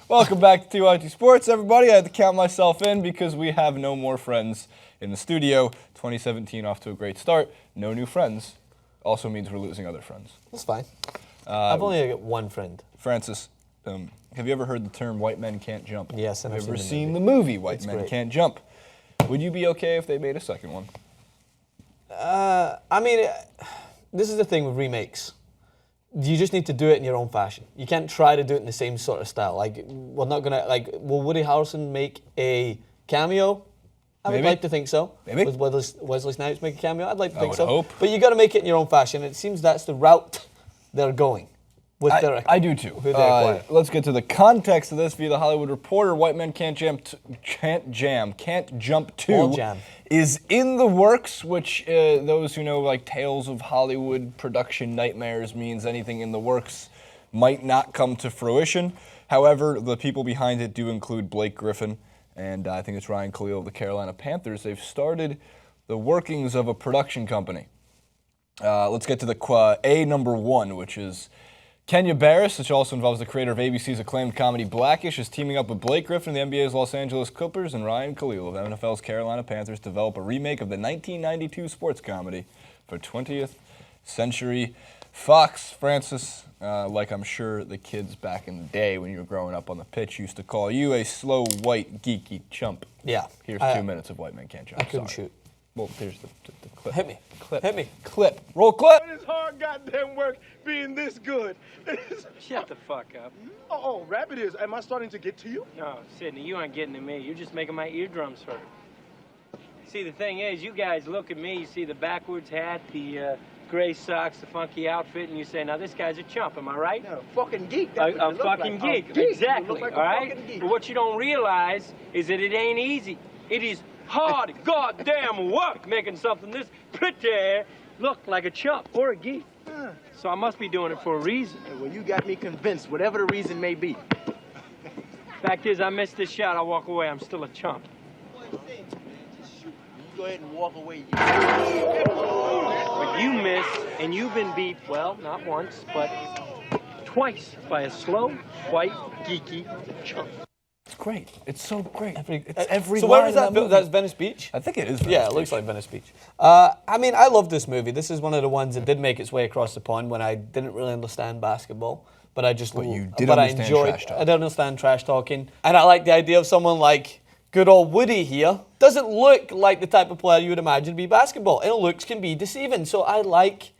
Welcome back to TYT Sports, everybody. I had to count myself in because we have no more friends in the studio. 2017 off to a great start. No new friends. Also means we're losing other friends. That's fine. I've only got one friend. Francis, have you ever heard the term white men can't jump? Yes, and Have I've you ever seen seen the movie White It's Men great. Can't Jump? Would you be okay if they made a second one? I mean, this is the thing with remakes. You just need to do it in your own fashion. You can't try to do it in the same sort of style. Like, we're not gonna, like, will Woody Harrelson make a cameo? I would Maybe. like to think so. Maybe. Would Wesley Snipes make a cameo? I'd like to think would so. hope. But you got to make it in your own fashion. It seems that's the route they're going. With their, I do too. who they acquire. Let's get to the context of this via the Hollywood Reporter. White Men Can't Jump 2 All jam. is in the works, which those who know like tales of Hollywood production nightmares means anything in the works might not come to fruition. However, the people behind it do include Blake Griffin and I think it's Ryan Kalil of the Carolina Panthers. They've started the workings of a production company. Let's get to the number one, which is Kenya Barris, which also involves the creator of ABC's acclaimed comedy Blackish, is teaming up with Blake Griffin of the NBA's Los Angeles Clippers and Ryan Kalil of NFL's Carolina Panthers to develop a remake of the 1992 sports comedy for 20th Century Fox. Francis, like I'm sure the kids back in the day when you were growing up on the pitch used to call you a slow, white, geeky chump. Yeah. Here's 2 minutes of White Men Can't Jump. I couldn't shoot. Well, here's the clip. Hit me. Hit me. Clip. Roll clip. It's hard goddamn work being this good. Shut the fuck up. Oh, Rabbit is. Am I starting to get to you? No, Sydney, you aren't getting to me. You're just making my eardrums hurt. See, the thing is, you guys look at me, you see the backwards hat, the gray socks, the funky outfit, and you say, now this guy's a chump, am I right? No, fucking geek. That's A what you look fucking like. geek, You exactly, look like all a right? fucking geek. But what you don't realize is that it ain't easy. It is hard goddamn work making something this pretty look like a chump or a geek. So I must be doing it for a reason. Well, you got me convinced, whatever the reason may be. Fact is, I missed this shot, I'll walk away, I'm still a chump. Go ahead and walk away. But you missed, and you've been beat, well, not once, but twice by a slow, white, geeky chump. It's great. It's so great. It's every So where line was in that? movie. That's Venice Beach? I think it is. Yeah, it looks like Venice Beach. I mean, I love this movie. This is one of the ones that did make its way across the pond when I didn't really understand basketball, but I just. But you did but I understand enjoyed. trash talk. I did understand trash talking, and I like the idea of someone like good old Woody here. Doesn't look like the type of player you would imagine to be basketball. And looks can be deceiving. So I like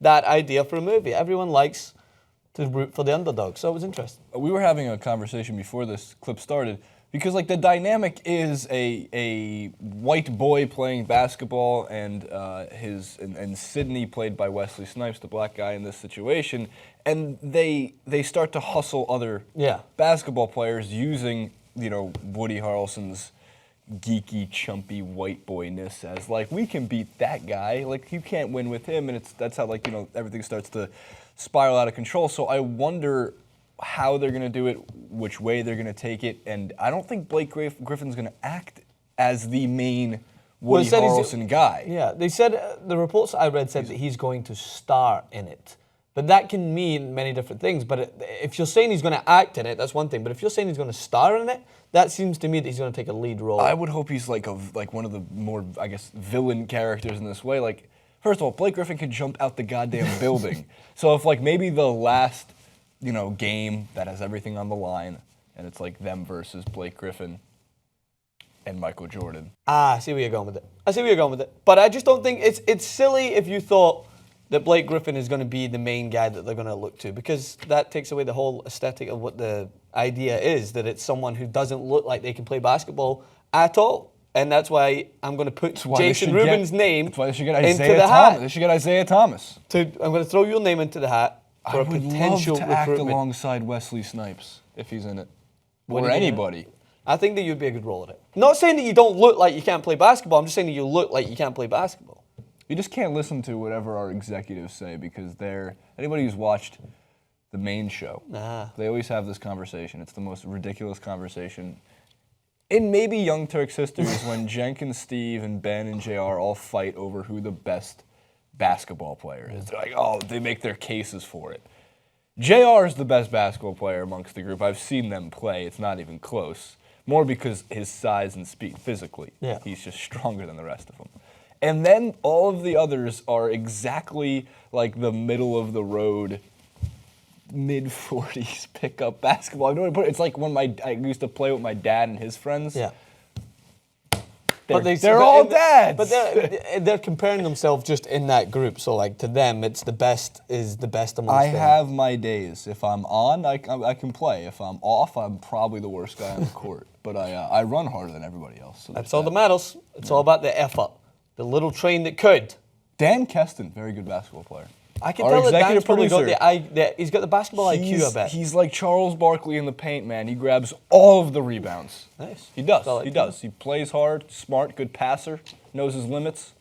that idea for a movie. Everyone likes to root for the underdog. So it was interesting. We were having a conversation before this clip started because like the dynamic is a white boy playing basketball and and Sydney played by Wesley Snipes, the black guy in this situation, and they start to hustle other basketball players using Woody Harrelson's geeky, chumpy white boyness as like we can beat that guy, like you can't win with him, and that's how everything starts to spiral out of control. So I wonder how they're gonna do it, which way they're gonna take it, and I don't think Blake Griffin's gonna act as the main Woody Harrelson guy. Yeah, they said the reports I read said that he's going to star in it. But that can mean many different things. But if you're saying he's going to act in it, that's one thing. But if you're saying he's going to star in it, that seems to me that he's going to take a lead role. I would hope he's like one of the more, I guess, villain characters in this way. Like, first of all, Blake Griffin can jump out the goddamn building. So if like maybe the last, game that has everything on the line, and it's like them versus Blake Griffin and Michael Jordan. I see where you're going with it. But I just don't think it's silly if you thought that Blake Griffin is going to be the main guy that they're going to look to, because that takes away the whole aesthetic of what the idea is, that it's someone who doesn't look like they can play basketball at all. And that's why I'm going to put Jason Rubin's name into the hat. They should get Isaiah Thomas. I'm going to throw your name into the hat for a potential love to act recruitment. alongside Wesley Snipes if he's in it. What Or do you think? anybody. I think that you'd be a good role at it. Not saying that you don't look like you can't play basketball. I'm just saying that you look like you can't play basketball. You just can't listen to whatever our executives say because anybody who's watched the main show, they always have this conversation. It's the most ridiculous conversation. In maybe Young Turks history is when Jenkins, Steve, and Ben and JR all fight over who the best basketball player is. They're like, they make their cases for it. JR is the best basketball player amongst the group. I've seen them play. It's not even close. More because his size and speed physically. Yeah. He's just stronger than the rest of them. And then all of the others are exactly like the middle of the road, mid-40s pickup basketball. I know what to put it. It's like when I used to play with my dad and his friends. Yeah. They're all dads. But they're comparing themselves just in that group. So like to them, it's the best is the best amongst I them. have my days. If I'm on, I can play. If I'm off, I'm probably the worst guy on the court. But I run harder than everybody else. So That's all that matters. It's all about the effort. The little train that could. Dan Keston, very good basketball player. I can Our tell that Dan's executive probably got producer. he's got the basketball IQ, I bet. He's like Charles Barkley in the paint, man. He grabs all of the rebounds. Nice. He does. Solid He team. does. He plays hard, smart, good passer, knows his limits.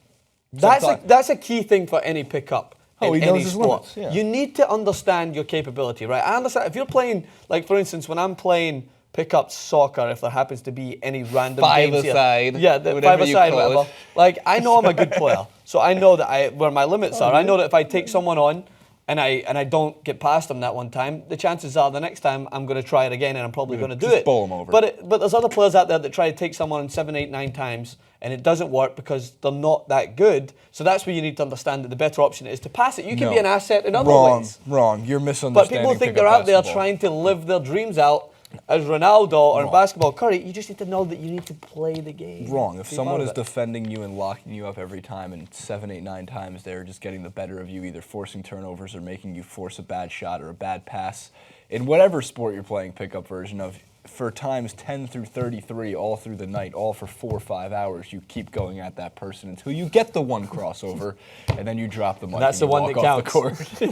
That's a key thing for any pickup Oh, in he knows any his sport. limits, yeah. You need to understand your capability, right? I understand if you're playing, like for instance, when I'm playing pickup soccer, if there happens to be any random games here, Five-a-side, yeah, the whatever you five-a-side, call it. whatever. Like I know I'm a good player, so I know that where my limits are. I know that if I take someone on and I don't get past them that one time, the chances are the next time I'm going to try it again and I'm probably going to do just it. bowl 'em over. But there's other players out there that try to take someone on 7, 8, 9 times and it doesn't work because they're not that good. So that's where you need to understand that the better option is to pass it. You can be an asset in other ways. Wrong. You're But misunderstanding. people think pickup they're out there basketball. trying to live their dreams out as Ronaldo or in basketball Curry. You just need to know that you need to play the game. Wrong. If Be someone part is of it. defending you and locking you up every time, and 7, 8, 9 times they're just getting the better of you, either forcing turnovers or making you force a bad shot or a bad pass, in whatever sport you're playing pickup version of, for times 10 through 33 all through the night, all for 4 or 5 hours, you keep going at that person until you get the one crossover, and then you drop the mic. That's and the you one walk that off counts. the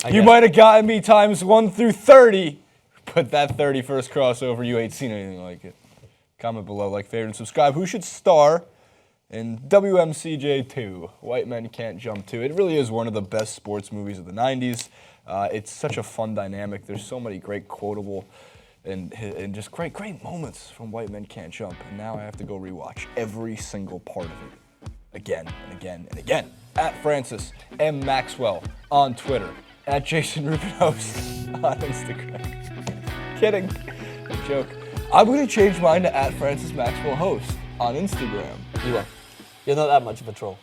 court. You might have gotten me times 1 through 30, but that 31st crossover, you ain't seen anything like it. Comment below, like, favorite, and subscribe. Who should star in WMCJ 2? White Men Can't Jump 2. It really is one of the best sports movies of the 90s. It's such a fun dynamic. There's so many great quotable and just great moments from White Men Can't Jump. And now I have to go rewatch every single part of it again and again and again. At Francis M. Maxwell on Twitter. At Jason Rubin Host on Instagram. Kidding. A joke. I'm going to change mine to at Francis Maxwell Host on Instagram. You will. You're not that much of a troll.